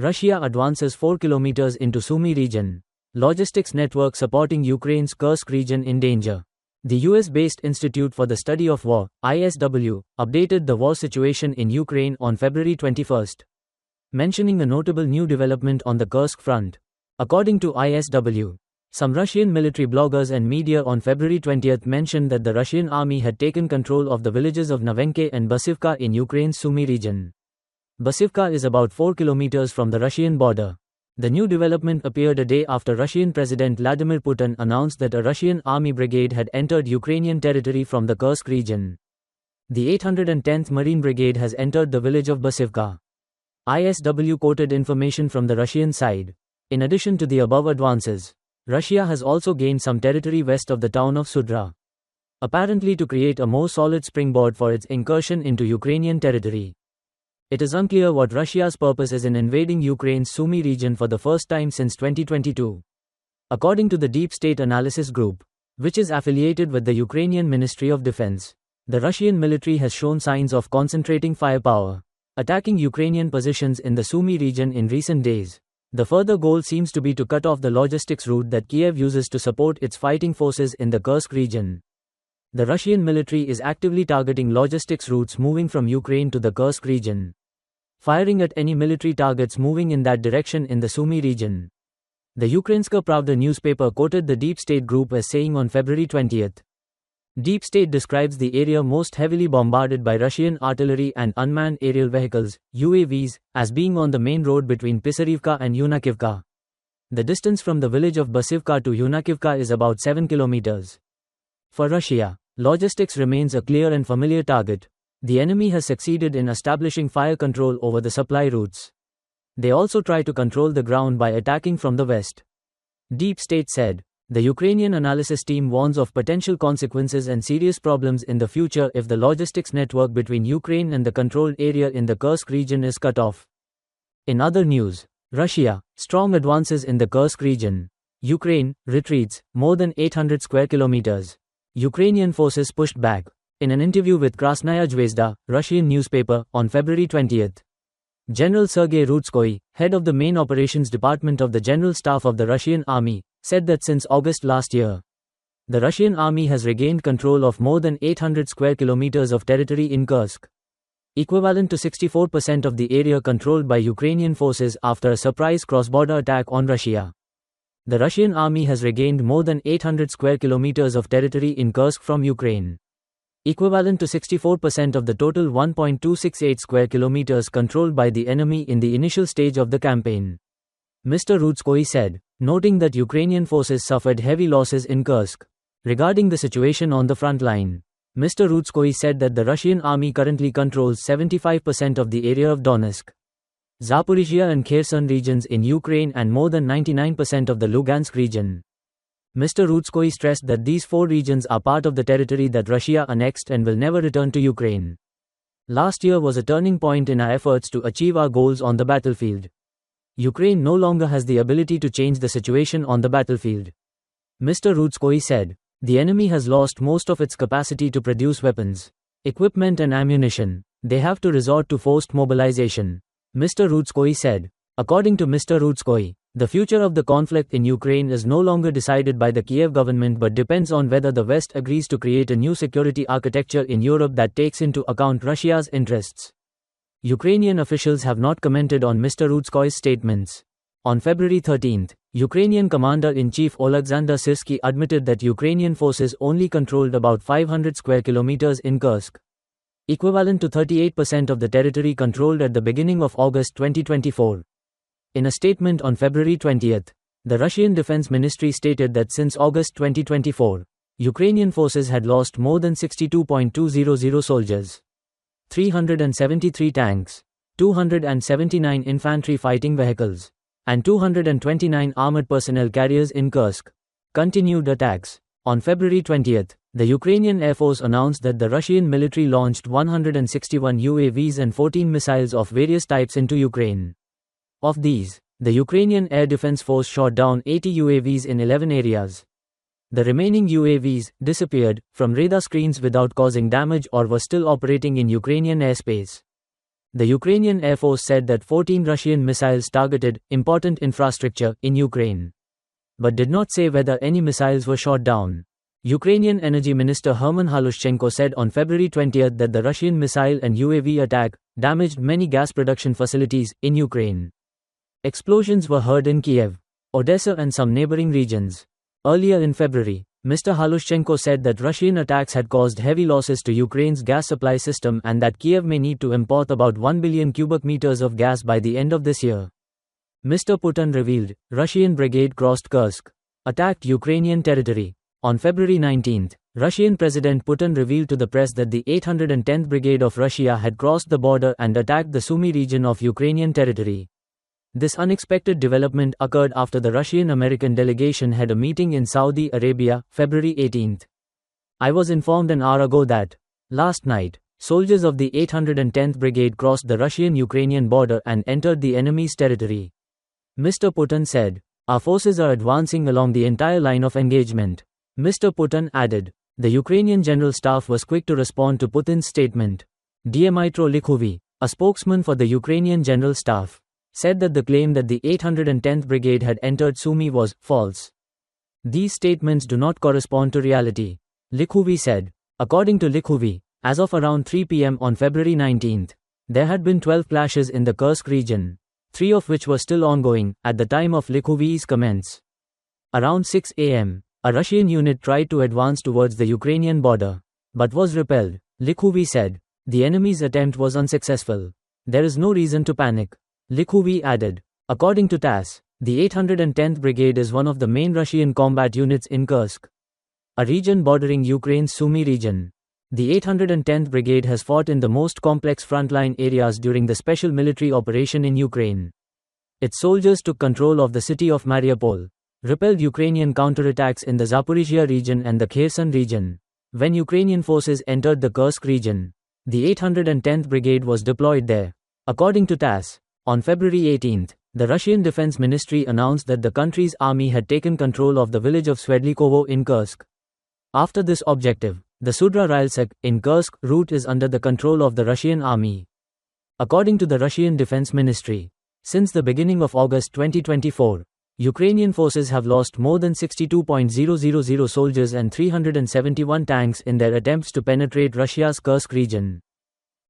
Russia advances 4 kilometers into Sumy region. Logistics network supporting Ukraine's Kursk region in danger. The US-based Institute for the Study of War, ISW, updated the war situation in Ukraine on February 21, mentioning a notable new development on the Kursk front. According to ISW, some Russian military bloggers and media on February 20 mentioned that the Russian army had taken control of the villages of Novenke and Basivka in Ukraine's Sumy region. Basivka is about 4 kilometers from the Russian border. The new development appeared a day after Russian President Vladimir Putin announced that a Russian army brigade had entered Ukrainian territory from the Kursk region. The 810th Marine Brigade has entered the village of Basivka. ISW quoted information from the Russian side. In addition to the above advances, Russia has also gained some territory west of the town of Sudra, apparently to create a more solid springboard for its incursion into Ukrainian territory. It is unclear what Russia's purpose is in invading Ukraine's Sumy region for the first time since 2022. According to the Deep State Analysis Group, which is affiliated with the Ukrainian Ministry of Defense, the Russian military has shown signs of concentrating firepower, attacking Ukrainian positions in the Sumy region in recent days. The further goal seems to be to cut off the logistics route that Kiev uses to support its fighting forces in the Kursk region. The Russian military is actively targeting logistics routes moving from Ukraine to the Kursk region, firing at any military targets moving in that direction in the Sumy region. The Ukrainska Pravda newspaper quoted the Deep State Group as saying on February 20, Deep State describes the area most heavily bombarded by Russian artillery and unmanned aerial vehicles, UAVs, as being on the main road between Pisarivka and Yunakivka. The distance from the village of Basivka to Yunakivka is about 7 kilometers. For Russia, logistics remains a clear and familiar target. The enemy has succeeded in establishing fire control over the supply routes. They also try to control the ground by attacking from the west. Deep State said, the Ukrainian analysis team warns of potential consequences and serious problems in the future if the logistics network between Ukraine and the controlled area in the Kursk region is cut off. In other news, Russia, strong advances in the Kursk region. Ukraine, retreats, more than 800 square kilometers. Ukrainian forces pushed back. In an interview with Krasnaya Zvezda, Russian newspaper, on February 20, General Sergei Rudskoy, head of the main operations department of the General Staff of the Russian Army, said that since August last year, the Russian army has regained control of more than 800 square kilometers of territory in Kursk, equivalent to 64% of the area controlled by Ukrainian forces after a surprise cross-border attack on Russia. The Russian army has regained more than 800 square kilometers of territory in Kursk from Ukraine, equivalent to 64% of the total 1.268 square kilometers controlled by the enemy in the initial stage of the campaign, Mr. Rudskoy said, noting that Ukrainian forces suffered heavy losses in Kursk. Regarding the situation on the front line, Mr. Rudskoy said that the Russian army currently controls 75% of the area of Donetsk, Zaporizhia and Kherson regions in Ukraine and more than 99% of the Lugansk region. Mr. Rudskoy stressed that these four regions are part of the territory that Russia annexed and will never return to Ukraine. Last year was a turning point in our efforts to achieve our goals on the battlefield. Ukraine no longer has the ability to change the situation on the battlefield, Mr. Rudskoy said. The enemy has lost most of its capacity to produce weapons, equipment and ammunition. They have to resort to forced mobilization, Mr. Rudskoy said. According to Mr. Rudskoy, the future of the conflict in Ukraine is no longer decided by the Kiev government but depends on whether the West agrees to create a new security architecture in Europe that takes into account Russia's interests. Ukrainian officials have not commented on Mr. Rudskoy's statements. On February 13, Ukrainian Commander-in-Chief Oleksandr Syrsky admitted that Ukrainian forces only controlled about 500 square kilometers in Kursk, equivalent to 38% of the territory controlled at the beginning of August 2024. In a statement on February 20, the Russian Defense Ministry stated that since August 2024, Ukrainian forces had lost more than 62,200 soldiers, 373 tanks, 279 infantry fighting vehicles, and 229 armored personnel carriers in Kursk. Continued attacks. On February 20, the Ukrainian Air Force announced that the Russian military launched 161 UAVs and 14 missiles of various types into Ukraine. Of these, the Ukrainian Air Defense Force shot down 80 UAVs in 11 areas. The remaining UAVs disappeared from radar screens without causing damage or were still operating in Ukrainian airspace. The Ukrainian Air Force said that 14 Russian missiles targeted important infrastructure in Ukraine, but did not say whether any missiles were shot down. Ukrainian Energy Minister Herman Halushchenko said on February 20 that the Russian missile and UAV attack damaged many gas production facilities in Ukraine. Explosions were heard in Kiev, Odessa and some neighboring regions. Earlier in February, Mr. Halushchenko said that Russian attacks had caused heavy losses to Ukraine's gas supply system and that Kiev may need to import about 1 billion cubic meters of gas by the end of this year. Mr. Putin revealed, Russian brigade crossed Kursk, attacked Ukrainian territory. On February 19, Russian President Putin revealed to the press that the 810th Brigade of Russia had crossed the border and attacked the Sumy region of Ukrainian territory. This unexpected development occurred after the Russian-American delegation had a meeting in Saudi Arabia, February 18. I was informed an hour ago that, last night, soldiers of the 810th Brigade crossed the Russian-Ukrainian border and entered the enemy's territory. Mr. Putin said, our forces are advancing along the entire line of engagement. Mr. Putin added, the Ukrainian General Staff was quick to respond to Putin's statement. Dmytro Likhovi, a spokesman for the Ukrainian General Staff, said that the claim that the 810th Brigade had entered Sumy was false. These statements do not correspond to reality, Likhovi said. According to Likhovi, as of around 3 p.m. on February 19, there had been 12 clashes in the Kursk region, 3 of which were still ongoing at the time of Likhovi's comments. Around 6 a.m., a Russian unit tried to advance towards the Ukrainian border, but was repelled, Likhovi said. The enemy's attempt was unsuccessful. There is no reason to panic, Likhovi added. According to TASS, the 810th Brigade is one of the main Russian combat units in Kursk, a region bordering Ukraine's Sumy region. The 810th Brigade has fought in the most complex frontline areas during the special military operation in Ukraine. Its soldiers took control of the city of Mariupol, repelled Ukrainian counterattacks in the Zaporizhia region and the Kherson region. When Ukrainian forces entered the Kursk region, the 810th Brigade was deployed there. According to TASS, on February 18, the Russian Defense Ministry announced that the country's army had taken control of the village of Svedlikovo in Kursk. After this objective, the Sudra-Rylsk in Kursk route is under the control of the Russian army. According to the Russian Defense Ministry, since the beginning of August 2024, Ukrainian forces have lost more than 62,000 soldiers and 371 tanks in their attempts to penetrate Russia's Kursk region.